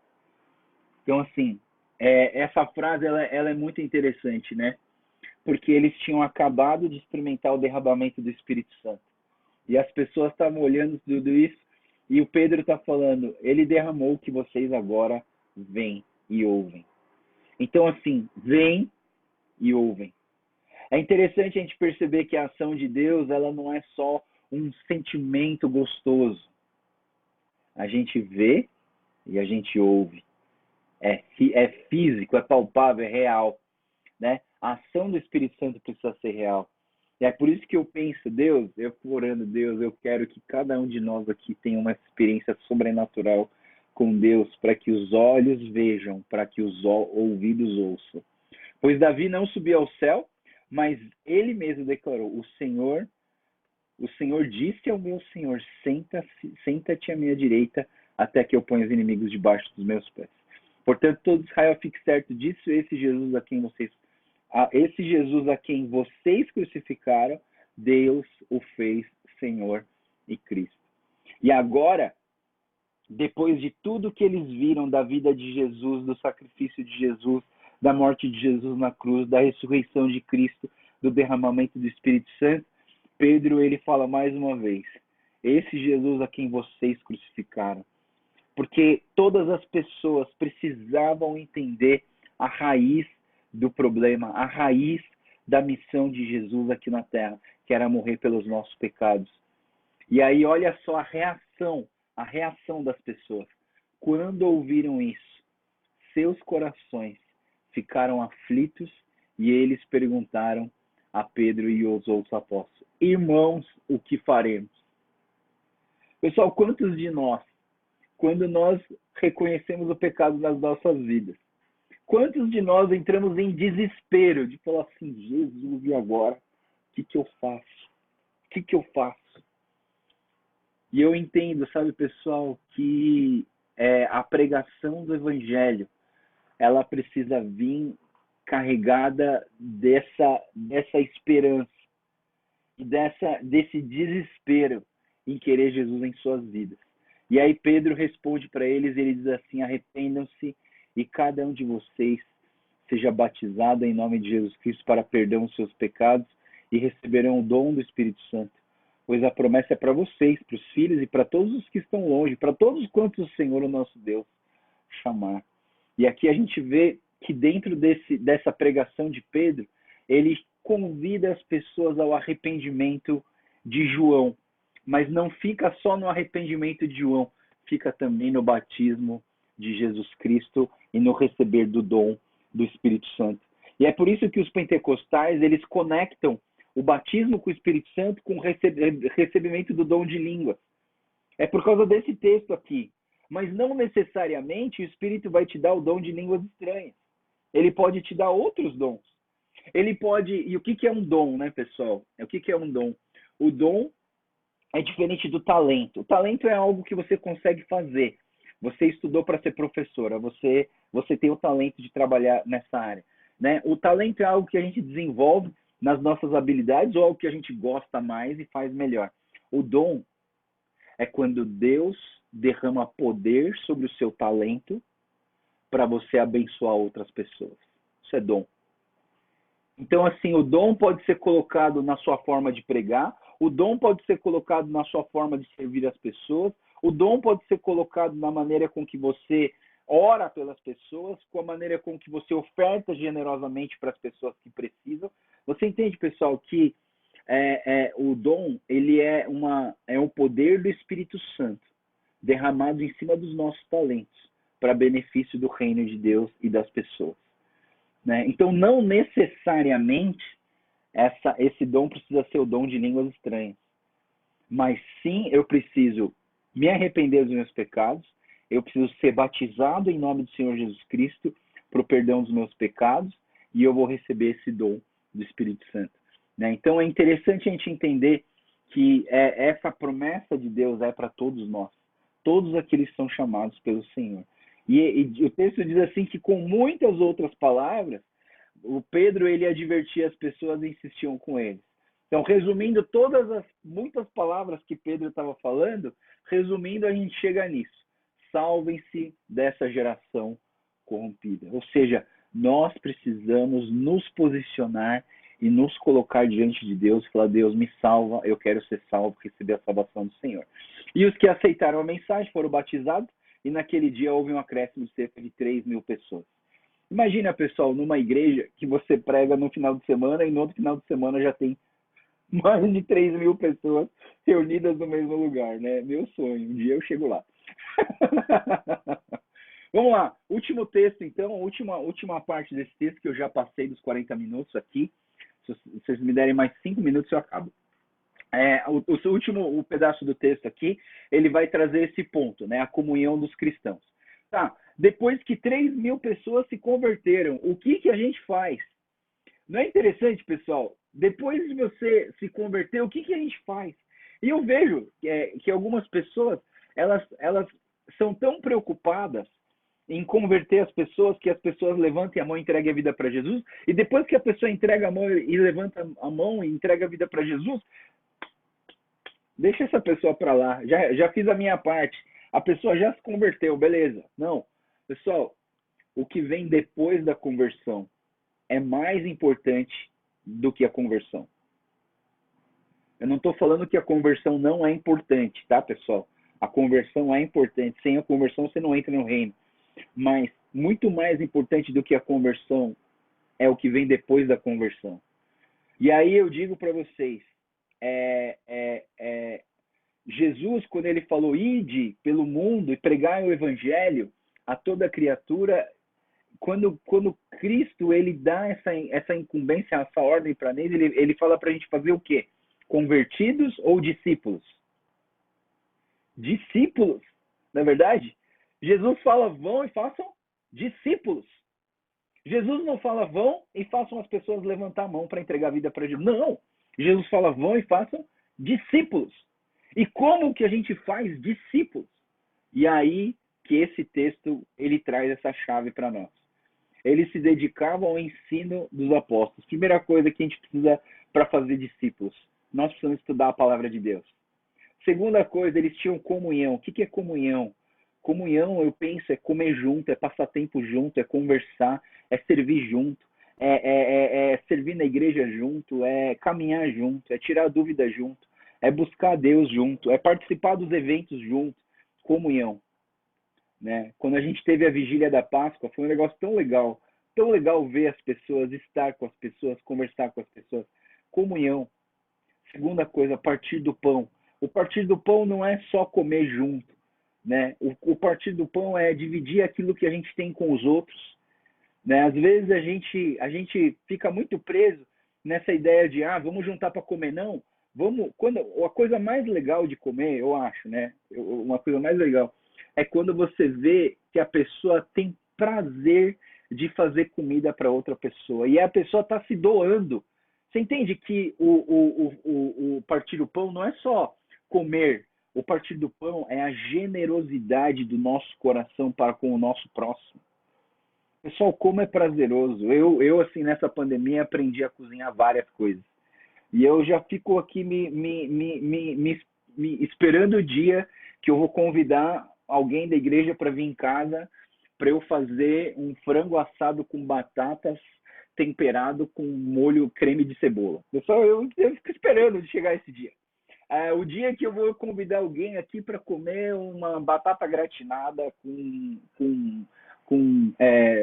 Então, assim, essa frase ela é muito interessante, né? Porque eles tinham acabado de experimentar o derramamento do Espírito Santo. E as pessoas estavam olhando tudo isso e o Pedro está falando, ele derramou o que vocês agora veem e ouvem. Então, assim, veem e ouvem. É interessante a gente perceber que a ação de Deus, ela não é só um sentimento gostoso. A gente vê e a gente ouve. É físico, é palpável, é real. Né? A ação do Espírito Santo precisa ser real. E é por isso que eu penso, Deus, eu fico orando, Deus, eu quero que cada um de nós aqui tenha uma experiência sobrenatural com Deus, para que os olhos vejam, para que os ouvidos ouçam. Pois Davi não subiu ao céu, mas ele mesmo declarou, o Senhor disse ao meu Senhor, senta-te à minha direita, até que eu ponha os inimigos debaixo dos meus pés. Portanto, todo Israel fique certo disso, esse Jesus a quem vocês crucificaram, Deus o fez Senhor e Cristo. E agora, depois de tudo que eles viram da vida de Jesus, do sacrifício de Jesus, da morte de Jesus na cruz, da ressurreição de Cristo, do derramamento do Espírito Santo, Pedro ele fala mais uma vez, esse Jesus a quem vocês crucificaram. Porque todas as pessoas precisavam entender a raiz do problema, a raiz da missão de Jesus aqui na Terra, que era morrer pelos nossos pecados. E aí olha só a reação das pessoas. Quando ouviram isso, seus corações ficaram aflitos e eles perguntaram a Pedro e aos outros apóstolos, irmãos, o que faremos? Pessoal, quantos de nós, quando nós reconhecemos o pecado nas nossas vidas, quantos de nós entramos em desespero de falar assim, Jesus, e agora? O que eu faço? O que eu faço? E eu entendo, sabe, pessoal, que a pregação do Evangelho, ela precisa vir carregada dessa esperança e desse desespero em querer Jesus em suas vidas. E aí Pedro responde para eles, ele diz assim, arrependam-se e cada um de vocês seja batizado em nome de Jesus Cristo para perdão dos seus pecados e receberão o dom do Espírito Santo. Pois a promessa é para vocês, para os filhos e para todos os que estão longe, para todos quantos o Senhor, o nosso Deus, chamar. E aqui a gente vê que dentro dessa pregação de Pedro, ele convida as pessoas ao arrependimento de João. Mas não fica só no arrependimento de João, fica também no batismo de Jesus Cristo e no receber do dom do Espírito Santo. E é por isso que os pentecostais, eles conectam o batismo com o Espírito Santo com o recebimento do dom de língua. É por causa desse texto aqui. Mas não necessariamente o Espírito vai te dar o dom de línguas estranhas. Ele pode te dar outros dons. Ele pode... E o que é um dom, né, pessoal? O que é um dom? O dom é diferente do talento. O talento é algo que você consegue fazer. Você estudou para ser professora. Você tem o talento de trabalhar nessa área. Né? O talento é algo que a gente desenvolve nas nossas habilidades ou algo que a gente gosta mais e faz melhor. O dom é quando Deus derrama poder sobre o seu talento para você abençoar outras pessoas. Isso é dom. Então, assim, o dom pode ser colocado na sua forma de pregar, o dom pode ser colocado na sua forma de servir as pessoas, o dom pode ser colocado na maneira com que você ora pelas pessoas, com a maneira com que você oferta generosamente para as pessoas que precisam. Você entende, pessoal, que o dom ele é um poder do Espírito Santo derramado em cima dos nossos talentos para benefício do reino de Deus e das pessoas. Né? Então, não necessariamente esse dom precisa ser o dom de línguas estranhas. Mas sim, eu preciso me arrepender dos meus pecados, eu preciso ser batizado em nome do Senhor Jesus Cristo para o perdão dos meus pecados, e eu vou receber esse dom do Espírito Santo. Né? Então é interessante a gente entender que essa promessa de Deus é para todos nós, todos aqueles que são chamados pelo Senhor. E o texto diz assim que com muitas outras palavras, o Pedro ele advertia as pessoas e insistiam com eles. Então, resumindo todas as muitas palavras que Pedro estava falando, resumindo, a gente chega nisso. Salvem-se dessa geração corrompida. Ou seja, nós precisamos nos posicionar e nos colocar diante de Deus e falar: Deus, me salva, eu quero ser salvo, receber a salvação do Senhor. E os que aceitaram a mensagem foram batizados, e naquele dia houve um acréscimo de cerca de 3.000 pessoas. Imagina, pessoal, numa igreja que você prega no final de semana e no outro final de semana já tem mais de 3.000 pessoas reunidas no mesmo lugar, né? Meu sonho, um dia eu chego lá. Vamos lá, último texto então, última parte desse texto, que eu já passei dos 40 minutos aqui. Se vocês me derem mais 5 minutos eu acabo. O pedaço do texto aqui, ele vai trazer esse ponto, né? A comunhão dos cristãos. Tá, depois que 3.000 pessoas se converteram, o que a gente faz? Não é interessante, pessoal? Depois de você se converter, o que a gente faz? E eu vejo que algumas pessoas, elas são tão preocupadas em converter as pessoas, que as pessoas levantem a mão e entreguem a vida para Jesus, e depois que a pessoa entrega a mão e levanta a mão e entrega a vida para Jesus, deixa essa pessoa para lá, já fiz a minha parte, a pessoa já se converteu, beleza. Não, pessoal, o que vem depois da conversão é mais importante do que a conversão. Eu não estou falando que a conversão não é importante, tá, pessoal? A conversão é importante. Sem a conversão você não entra no reino. Mas muito mais importante do que a conversão é o que vem depois da conversão. E aí eu digo para vocês, Jesus, quando ele falou: ide pelo mundo e pregai o evangelho a toda criatura, quando Cristo ele dá essa incumbência, essa ordem para nele, ele fala para a gente fazer o quê? Convertidos ou discípulos? Discípulos, na verdade. Jesus fala: vão e façam discípulos. Jesus não fala: vão e façam as pessoas levantar a mão para entregar a vida para Jesus. Não. Jesus fala: vão e façam discípulos. E como que a gente faz discípulos? E aí que esse texto ele traz essa chave para nós. Eles se dedicavam ao ensino dos apóstolos. Primeira coisa que a gente precisa para fazer discípulos: nós precisamos estudar a palavra de Deus. Segunda coisa, eles tinham comunhão. O que é comunhão? Comunhão, eu penso, é comer junto, é passar tempo junto, é conversar, é servir junto, é servir na igreja junto, é caminhar junto, é tirar dúvida junto, é buscar Deus junto, é participar dos eventos junto. Comunhão. Né? Quando a gente teve a vigília da Páscoa, foi um negócio tão legal ver as pessoas, estar com as pessoas, conversar com as pessoas. Comunhão. Segunda coisa, partir do pão. O partir do pão não é só comer junto, né? O partir do pão é dividir aquilo que a gente tem com os outros, né? Às vezes a gente fica muito preso nessa ideia de vamos juntar para comer. Não, quando a coisa mais legal de comer, eu acho, né? Uma coisa mais legal é quando você vê que a pessoa tem prazer de fazer comida para outra pessoa e a pessoa está se doando. Você entende que o partir do pão não é só comer. O partir do pão é a generosidade do nosso coração para com o nosso próximo. Pessoal, como é prazeroso. Eu assim, nessa pandemia, aprendi a cozinhar várias coisas. E eu já fico aqui me esperando o dia que eu vou convidar alguém da igreja para vir em casa para eu fazer um frango assado com batatas temperado com molho creme de cebola. Pessoal, eu fico esperando de chegar esse dia. O dia que eu vou convidar alguém aqui para comer uma batata gratinada com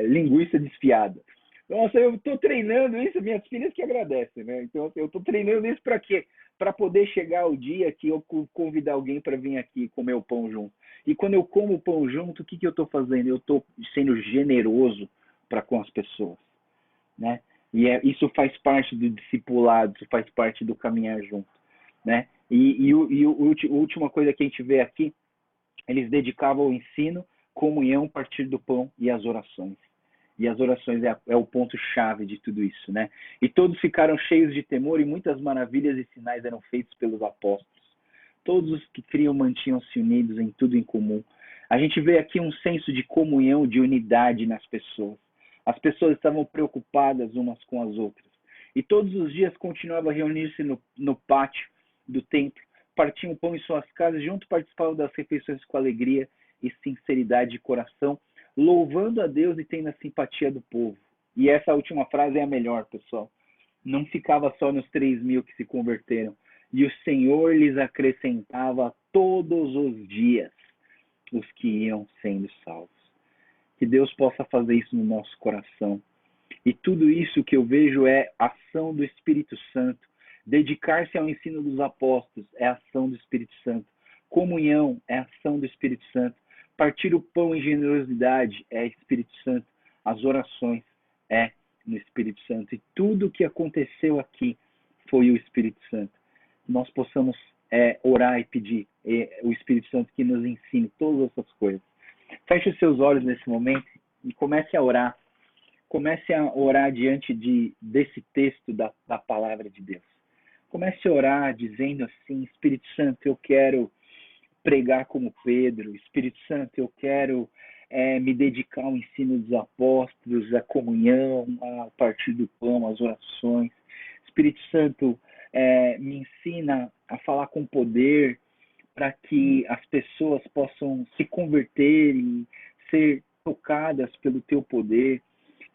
linguiça desfiada. Nossa, eu estou treinando isso, minhas filhas que agradecem, né? Então, eu estou treinando isso para quê? Para poder chegar o dia que eu convidar alguém para vir aqui comer o pão junto. E quando eu como o pão junto, o que eu estou fazendo? Eu estou sendo generoso para com as pessoas, né? Isso faz parte do discipulado, isso faz parte do caminhar junto, né? A última coisa que a gente vê aqui, eles dedicavam ao ensino, comunhão, partir do pão e as orações. E as orações é o ponto-chave de tudo isso, né? E todos ficaram cheios de temor e muitas maravilhas e sinais eram feitos pelos apóstolos. Todos os que criam mantinham-se unidos em tudo em comum. A gente vê aqui um senso de comunhão, de unidade nas pessoas. As pessoas estavam preocupadas umas com as outras. E todos os dias continuavam a reunir-se no pátio do templo, partiam o pão em suas casas, junto participavam das refeições com alegria e sinceridade de coração, louvando a Deus e tendo a simpatia do povo. E essa última frase é a melhor, pessoal. Não ficava só nos 3.000 que se converteram. E o Senhor lhes acrescentava todos os dias os que iam sendo salvos. Que Deus possa fazer isso no nosso coração. E tudo isso que eu vejo é ação do Espírito Santo. Dedicar-se ao ensino dos apóstolos é ação do Espírito Santo. Comunhão é ação do Espírito Santo. Partir o pão em generosidade é Espírito Santo. As orações é no Espírito Santo. E tudo o que aconteceu aqui foi o Espírito Santo. Nós possamos orar e pedir o Espírito Santo que nos ensine todas essas coisas. Feche os seus olhos nesse momento e comece a orar. Comece a orar diante desse texto da palavra de Deus. Comece a orar dizendo assim: Espírito Santo, eu quero pregar como Pedro. Espírito Santo, eu quero me dedicar ao ensino dos apóstolos, à comunhão, a partir do pão, às orações. Espírito Santo, me ensina a falar com poder para que as pessoas possam se converter e ser tocadas pelo teu poder.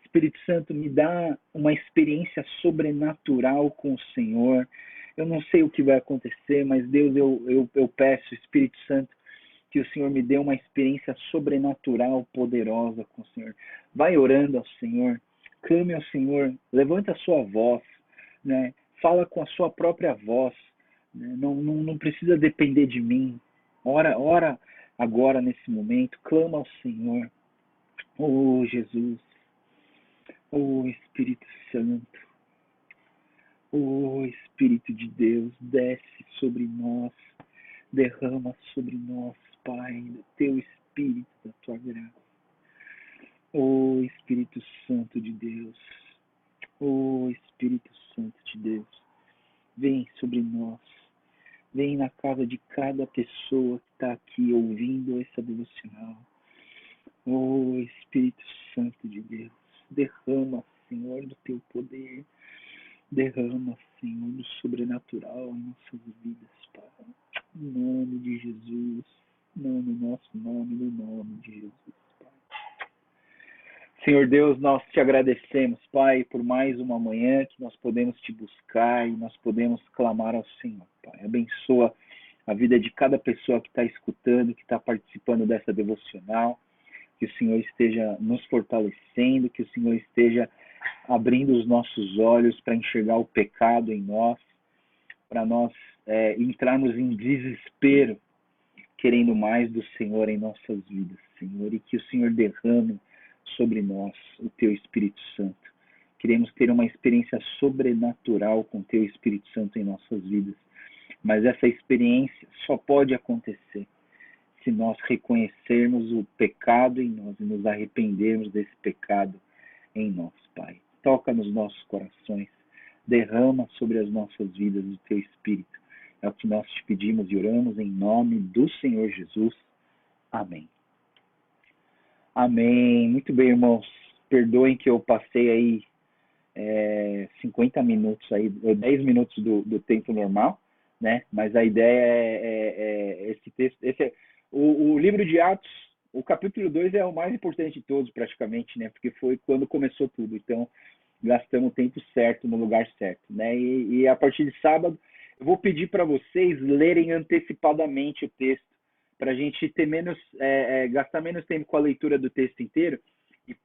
Espírito Santo, me dá uma experiência sobrenatural com o Senhor. Eu não sei o que vai acontecer, mas Deus, eu peço, Espírito Santo, que o Senhor me dê uma experiência sobrenatural, poderosa com o Senhor. Vai orando ao Senhor, clame ao Senhor, levanta a sua voz, né? Fala com a sua própria voz, né? Não precisa depender de mim. Ora agora nesse momento, clama ao Senhor. Oh, Jesus. Oh, Espírito Santo. Oh, Espírito de Deus, desce sobre nós, derrama sobre nós, Pai, do teu Espírito, da tua graça. Oh, Espírito Santo de Deus. Oh, Espírito Santo de Deus, vem sobre nós. Vem na casa de cada pessoa que está aqui ouvindo essa devocional. Oh, Espírito Santo de Deus, derrama, Senhor, do teu poder. Derrama, Senhor, do sobrenatural em nossas vidas, Pai. Em nome de Jesus. Não no nosso nome, no nome de Jesus, Pai. Senhor Deus, nós te agradecemos, Pai, por mais uma manhã que nós podemos te buscar e nós podemos clamar ao Senhor, Pai. Abençoa a vida de cada pessoa que está escutando, que está participando dessa devocional. Que o Senhor esteja nos fortalecendo, que o Senhor esteja abrindo os nossos olhos para enxergar o pecado em nós, para nós entrarmos em desespero, querendo mais do Senhor em nossas vidas, Senhor, e que o Senhor derrame sobre nós o teu Espírito Santo. Queremos ter uma experiência sobrenatural com o teu Espírito Santo em nossas vidas, mas essa experiência só pode acontecer se nós reconhecermos o pecado em nós e nos arrependermos desse pecado em nós, Pai. Toca nos nossos corações, derrama sobre as nossas vidas o teu Espírito. É o que nós te pedimos e oramos em nome do Senhor Jesus. Amém. Amém. Muito bem, irmãos. Perdoem que eu passei aí 50 minutos, aí, 10 minutos do tempo normal, né? Mas a ideia é esse texto. O livro de Atos, o capítulo 2 é o mais importante de todos, praticamente, né? Porque foi quando começou tudo. Então, gastamos o tempo certo, no lugar certo, né? E a partir de sábado, eu vou pedir para vocês lerem antecipadamente o texto, para a gente ter gastar menos tempo com a leitura do texto inteiro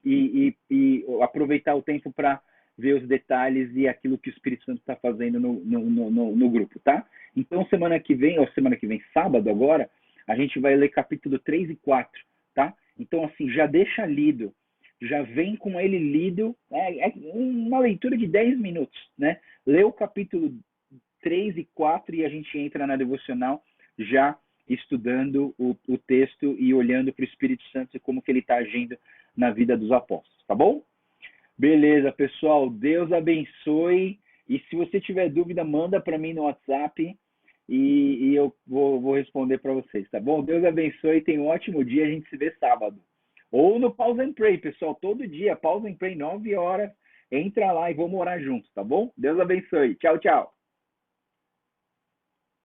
e aproveitar o tempo para ver os detalhes e aquilo que o Espírito Santo está fazendo no grupo, tá? Então, semana que vem, sábado agora, a gente vai ler capítulo 3 e 4, tá? Então, assim, já deixa lido, já vem com ele lido, é uma leitura de 10 minutos, né? Lê o capítulo 3 e 4 e a gente entra na devocional já estudando o texto e olhando para o Espírito Santo e como que ele está agindo na vida dos apóstolos, tá bom? Beleza, pessoal. Deus abençoe. E se você tiver dúvida, manda para mim no WhatsApp e eu vou responder para vocês, tá bom? Deus abençoe. Tenha um ótimo dia. A gente se vê sábado. Ou no Pause and Pray, pessoal. Todo dia, Pause and Pray, 9 horas. Entra lá e vamos orar juntos, tá bom? Deus abençoe. Tchau, tchau.